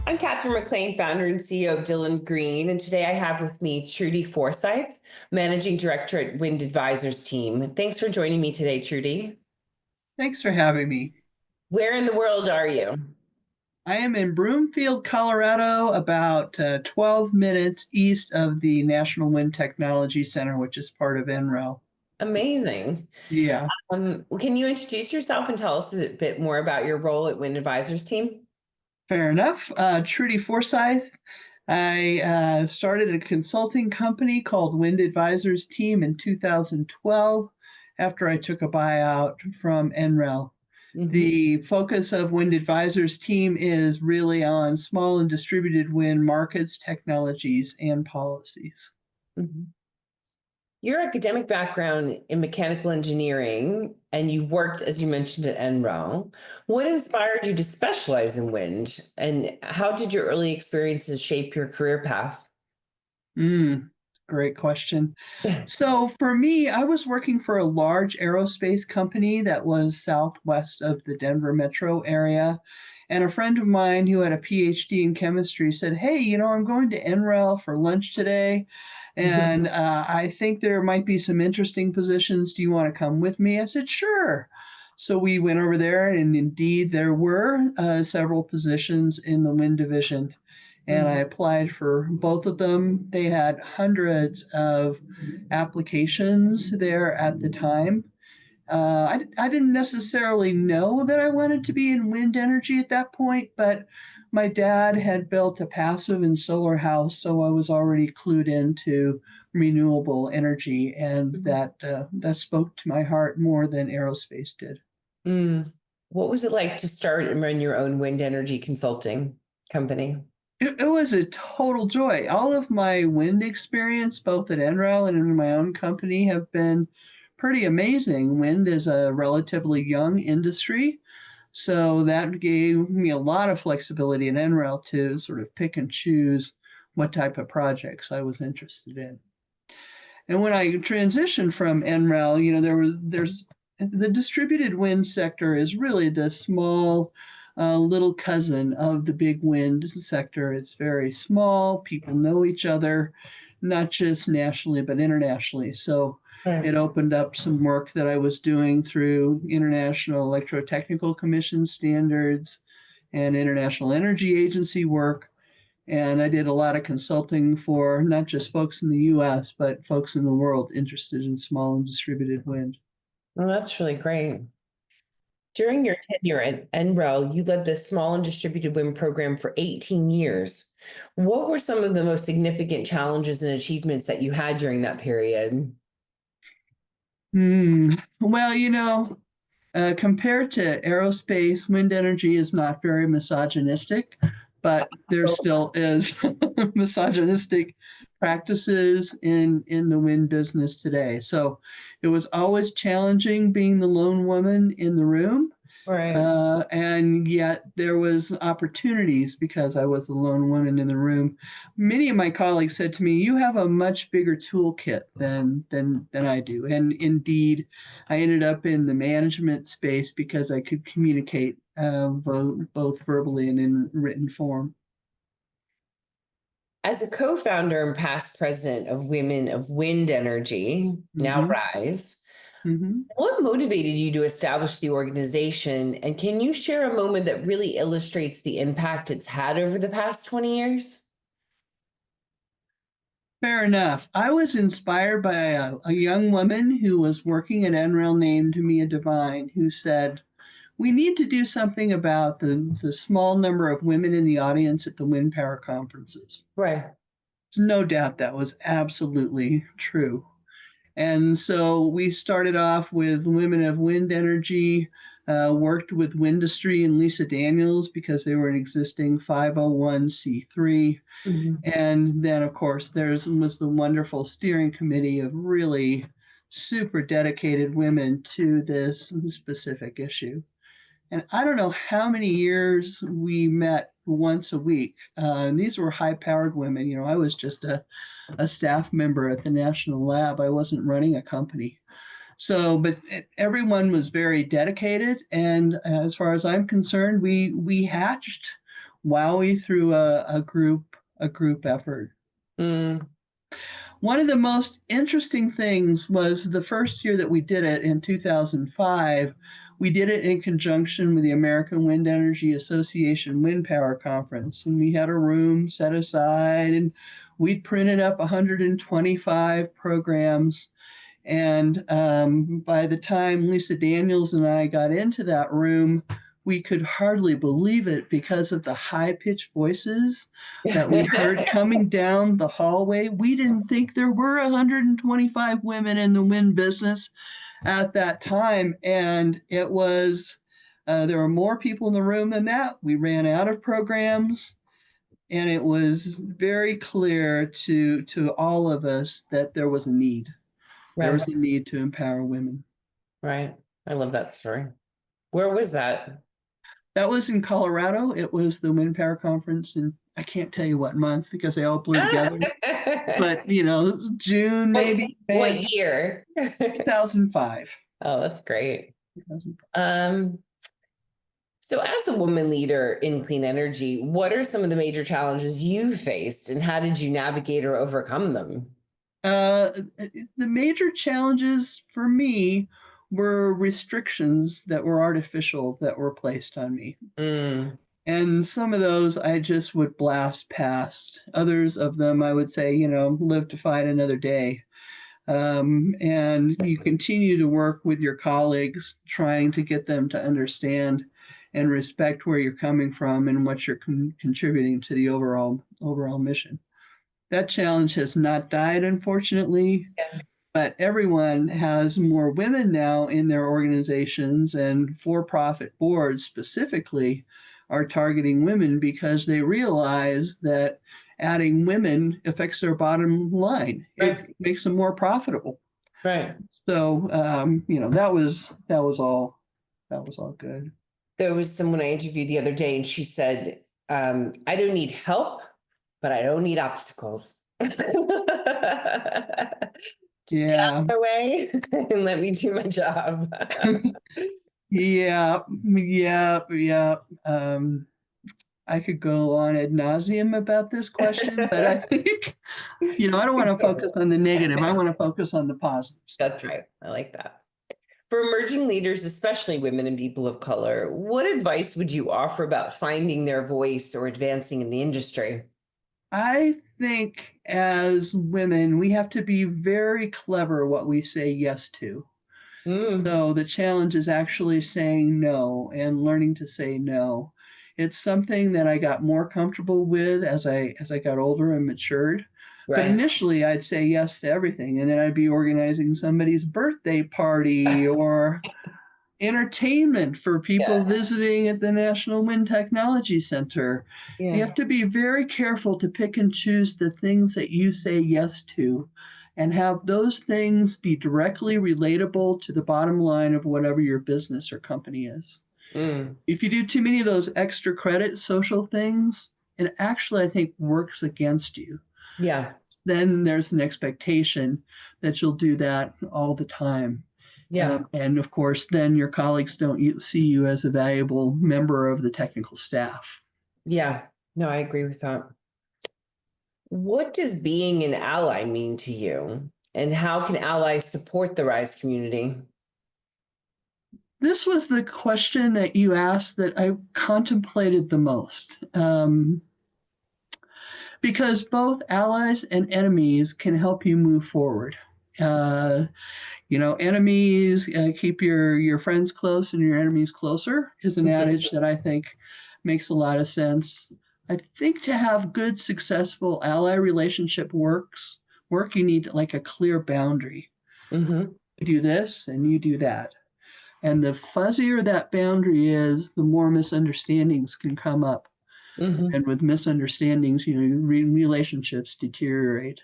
I'm Catherine McLean, founder and CEO of Dylan Green, and today I have with me Trudy Forsyth, Managing Director at Wind Advisors Team. Thanks for joining me today, Trudy. Thanks for having me. Where in the world are you? I am in Broomfield, Colorado, about 12 minutes east of the National Wind Technology Center, which is part of NREL. Amazing. Yeah, Can you introduce yourself and tell us a bit more about your role at Wind Advisors Team? fair enough. Trudy Forsyth. I started a consulting company called Wind Advisors Team in 2012 after I took a buyout from NREL. Mhm, The focus of Wind Advisors Team is really on small and distributed wind markets, technologies, and policies. mhm. Your academic background in mechanical engineering, and you worked, as you mentioned, at NREL. What inspired you to specialize in wind, and how did your early experiences shape your career path? Mm, Great question. So for me, I was working for a large aerospace company that was southwest of the Denver metro area. And a friend of mine who had a PhD in chemistry said, "Hey, I'm going to NREL for lunch today, and I think there might be some interesting positions. Do you want to come with me?" I said, "Sure." So we went over there, and indeed, there were several positions in the wind division, and I Mhm. applied for both of them. They had hundreds of applications there at the time. I didn't necessarily know that I wanted to be in wind energy at that point, but my dad had built a passive and solar house, so I was already clued into renewable energy, and that spoke to my heart more than aerospace did. Mm. What was it like to start and run your own wind energy consulting company? It was a total joy. All of my wind experience, both at NREL and in my own company, have been pretty amazing. Wind is a relatively young industry, so that gave me a lot of flexibility at NREL to sort of pick and choose what type of projects I was interested in. And when I transitioned from NREL, there's the distributed wind sector is really the small little cousin of the big wind sector. It's very small. People know each other, not just nationally, but internationally. So Right. it opened up some work that I was doing through International Electrotechnical Commission standards and International Energy Agency work, and I did a lot of consulting for not just folks in the US, but folks in the world interested in small and distributed wind. Well, that's really great. During your tenure at NREL, you led the small and distributed wind program for 18 years. What were some of the most significant challenges and achievements that you had during that period? Well, compared to aerospace, wind energy is not very misogynistic, but there still is misogynistic practices in the wind business today. So it was always challenging being the lone woman in the room. Right. And yet there was opportunities because I was the lone woman in the room. Many of my colleagues said to me, "You have a much bigger toolkit than I do." And indeed, I ended up in the management space because I could communicate both verbally and in written form. As a co-founder and past president of Women of Wind Energy, now Hmm. WRISE, Hmm. what motivated you to establish the organization? And can you share a moment that really illustrates the impact it's had over the past 20 years? Fair enough. I was inspired by a young woman who was working at NREL named Mia Devine, who said, "We need to do something about the small number of women in the audience at the wind power conferences." Right. There's no doubt that was absolutely true. And so we started off with Women of Wind Energy, worked with Windustry and Lisa Daniels because they were an existing 501c3. Mhm. And then, of course, there was the wonderful steering committee of really super dedicated women to this specific issue. And I don't know how many years we met once a week. And these were high powered women. I was just a staff member at the National Lab, I wasn't running a company. So, but everyone was very dedicated. And as far as I'm concerned, we hatched WOWI through a group effort. Mm. One of the most interesting things was the first year that we did it in 2005. We did it in conjunction with the American Wind Energy Association Wind Power Conference. And we had a room set aside, and we'd printed up 125 programs. And by the time Lisa Daniels and I got into that room, we could hardly believe it because of the high pitched voices that we heard coming down the hallway. We didn't think there were 125 women in the wind business at that time. And it was, there were more people in the room than that. We ran out of programs. And it was very clear to all of us that there was a need. There Right, was a need to empower women. right. I love that story. Where was that? That was in Colorado. It was the Wind Power Conference, and I can't tell you what month because they all blur together. But June What maybe, May of what year? 2005. Oh, that's great. Um, so as a woman leader in clean energy, what are some of the major challenges you faced and how did you navigate or overcome them? Uh, the major challenges for me were restrictions that were artificial that were placed on me. Mm, And some of those I just would blast past. Others of them I would say, live to fight another day. And you continue to work with your colleagues, trying to get them to understand and respect where you're coming from and what you're contributing to the overall mission. That challenge has not died, unfortunately, yeah, but everyone has more women now in their organizations, and for-profit boards specifically are targeting women because they realize that adding women affects their bottom line. It right, makes them more profitable. right. So that was all good. There was someone I interviewed the other day and she said, I don't need help, but I don't need obstacles. Just get out of Yeah. my way and let me do my job. Yeah, yeah, yeah. I could go on ad nauseum about this question, but I think, I don't want to focus on the negative. I want to focus on the positive stuff. That's right. I like that. For emerging leaders, especially women and people of color, what advice would you offer about finding their voice or advancing in the industry? I think as women, we have to be very clever what we say yes to. Mm, So the challenge is actually saying no and learning to say no. It's something that I got more comfortable with as I got older and matured. But right. initially I'd say yes to everything, and then I'd be organizing somebody's birthday party or entertainment for people Yeah. visiting at the National Wind Technology Center. You Yeah. have to be very careful to pick and choose the things that you say yes to and have those things be directly relatable to the bottom line of whatever your business or company is. Mm, If you do too many of those extra credit social things, it actually, I think, works against you. yeah. Then there's an expectation that you'll do that all the time. Yeah. And of course, then your colleagues don't see you as a valuable member of the technical staff. Yeah. No, I agree with that. What does being an ally mean to you? And how can allies support the RISE community? This was the question that you asked that I contemplated the most, because both allies and enemies can help you move forward. Uh, Enemies keep your friends close and your enemies closer is an Mhm. adage that I think makes a lot of sense. I think to have good, successful ally relationship work, you need like a clear boundary. Mhm. You do this and you do that. And the fuzzier that boundary is, the more misunderstandings can come up. Mhm. And with misunderstandings, relationships deteriorate.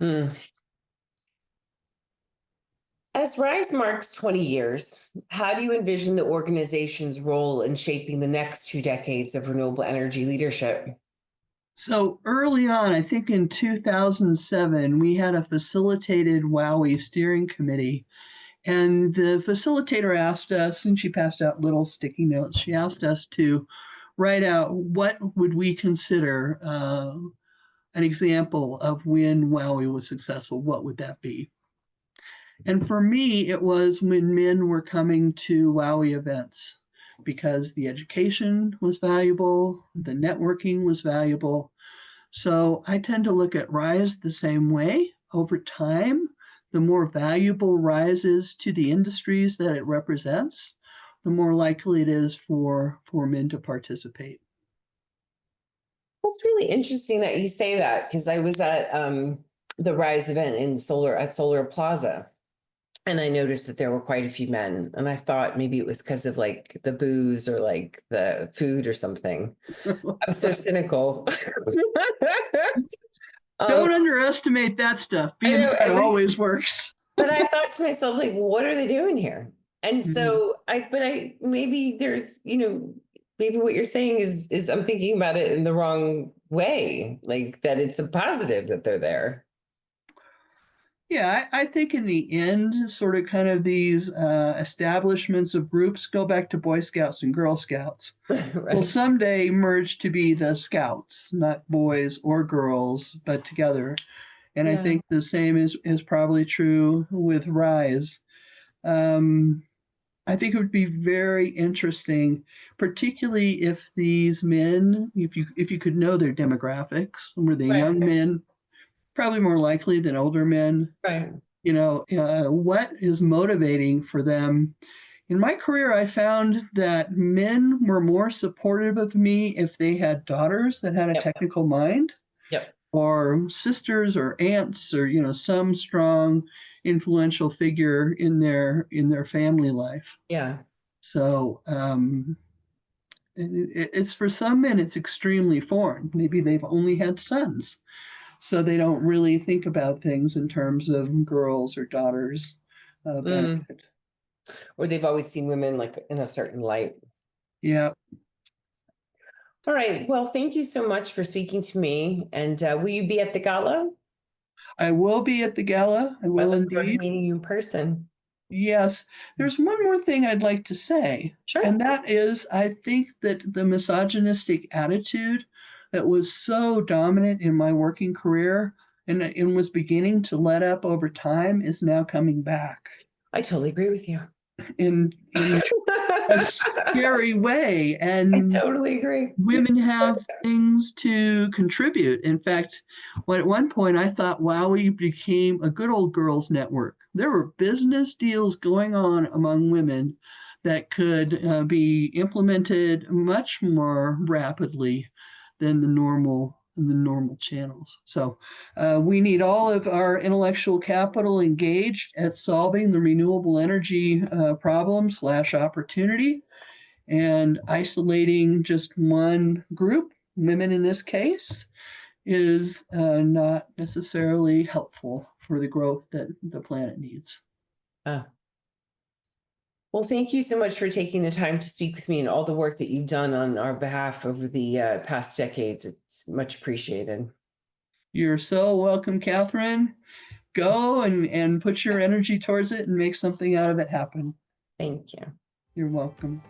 Mm. As RISE marks 20 years, how do you envision the organization's role in shaping the next 2 decades of renewable energy leadership? So early on, I think in 2007, we had a facilitated WOWI steering committee. And the facilitator asked us, and she passed out little sticky notes, she asked us to write out what would we consider an example of when WOWI was successful, what would that be? And for me, it was when men were coming to WOWI events because the education was valuable, the networking was valuable. So I tend to look at WRISE the same way. Over time, the more valuable WRISE is to the industries that it represents, the more likely it is for men to participate. That's really interesting that you say that, because I was at the Rise event in Solar Plaza, and I noticed that there were quite a few men, and I thought maybe it was because of like the booze or like the food or something. I'm so cynical. um, Don't underestimate that stuff. I Being know, fat always works. but I thought to myself, like, what are they doing here? And Mhm. so I maybe there's, maybe what you're saying is I'm thinking about it in the wrong way, like that it's a positive that they're there. Yeah, I think in the end, sort of kind of these establishments of groups go back to Boy Scouts and Girl Scouts. Will Right. someday merge to be the Scouts, not boys or girls, but together. And I Yeah. think the same is probably true with Rise. Um, I think it would be very interesting, particularly if these men, if you could know their demographics, were they Right. young men, probably more likely than older men. Right. What is motivating for them? In my career, I found that men were more supportive of me if they had daughters that had a Yep. technical mind, Yep. or sisters or aunts, or some strong influential figure in their family life. Yeah. So it's for some men it's extremely foreign. Maybe they've only had sons, so they don't really think about things in terms of girls or daughters Mm. benefit. Or they've always seen women like in a certain light. Yeah, All right. Well, thank you so much for speaking to me. And will you be at the gala? I will be at the gala. I I will look forward to indeed. meeting you in person. Yes, there's one more thing I'd like to say, Sure. and that is I think that the misogynistic attitude that was so dominant in my working career and was beginning to let up over time is now coming back I totally agree with you. in a scary way. I And totally agree. women have things to contribute. In fact, at one point I thought WOWI became a good old girls network. There were business deals going on among women that could be implemented much more rapidly than the normal channels. So we need all of our intellectual capital engaged at solving the renewable energy problem slash opportunity, and isolating just one group, women in this case, is not necessarily helpful for the growth that the planet needs. Oh, well, thank you so much for taking the time to speak with me and all the work that you've done on our behalf over the past decades. It's much appreciated. You're so welcome, Catherine. Go and put your energy towards it and make something out of it happen. Thank you. You're welcome.